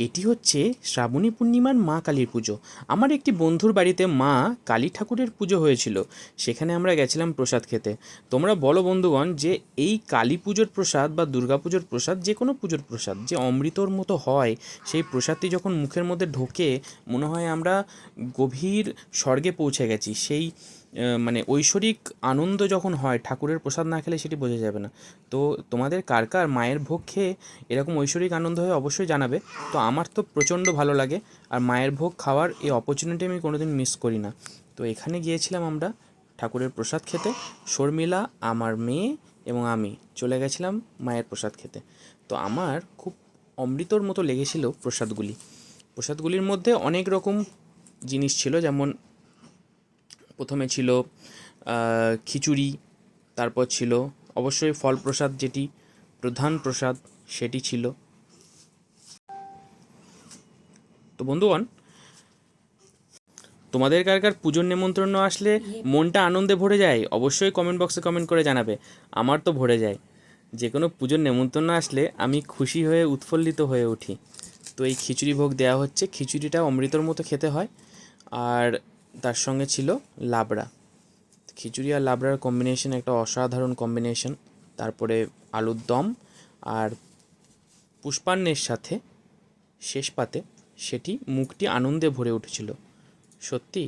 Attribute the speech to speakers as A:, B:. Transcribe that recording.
A: এটি হচ্ছে শ্রাবণী পূর্ণিমার মা কালীর পুজো। আমার একটি বন্ধুর বাড়িতে মা কালী ঠাকুরের পুজো হয়েছিল, সেখানে আমরা গেছিলাম প্রসাদ খেতে। তোমরা বলো বন্ধুগণ, যে এই কালী পুজোর প্রসাদ বা দুর্গা পুজোর প্রসাদ, যে কোনো পুজোর প্রসাদ যে অমৃতর মতো হয়, সেই প্রসাদটি যখন মুখের মধ্যে ঢোকে মনে হয় আমরা গভীর স্বর্গে পৌঁছে গেছি। সেই মানে ঐশ্বরিক আনন্দ যখন হয়, ঠাকুরের প্রসাদ না খেলে সেটি বোঝা যাবে না। তো তোমাদের কার কার মায়ের ভোগ খেয়ে এরকম ঐশ্বরিক আনন্দ হয় অবশ্যই জানাবে। তো আমার তো প্রচণ্ড ভালো লাগে, আর মায়ের ভোগ খাওয়ার এই অপরচুনিটি আমি কোনোদিন মিস করি না। তো এখানে গিয়েছিলাম আমরা ঠাকুরের প্রসাদ খেতে। শর্মিলা, আমার মেয়ে এবং আমি চলে গেছিলাম মায়ের প্রসাদ খেতে। তো আমার খুব অমৃতর মতো লেগেছিল প্রসাদগুলি। প্রসাদগুলির মধ্যে অনেক রকম জিনিস ছিল, যেমন প্রথমে ছিল খিচুড়ি, তারপর ছিল অবশ্যই ফল প্রসাদ, যেটি প্রধান প্রসাদ সেটি ছিল। তো বন্ধুগণ, তোমাদের কার কার পুজোর নেমন্ত্রণ আসলে মনটা আনন্দে ভরে যায় অবশ্যই কমেন্ট বক্সে কমেন্ট করে জানাবে। আমার তো ভরে যায়, যে কোনো পুজোর নেমন্ত্রণ আসলে আমি খুশি হয়ে উৎফুল্লিত হয়ে উঠি। তো এই খিচুড়ি ভোগ দেওয়া হচ্ছে, খিচুড়িটা অমৃতর মতো খেতে হয়। আর তার সঙ্গে ছিল লাবড়া। খিচুড়ি আর লাবড়ার কম্বিনেশন একটা অসাধারণ কম্বিনেশন। তারপরে আলুর দম আর পুষ্পান্নের সাথে শেষ পাতে সেটি মুখটি আনন্দে ভরে উঠেছিল। সত্যি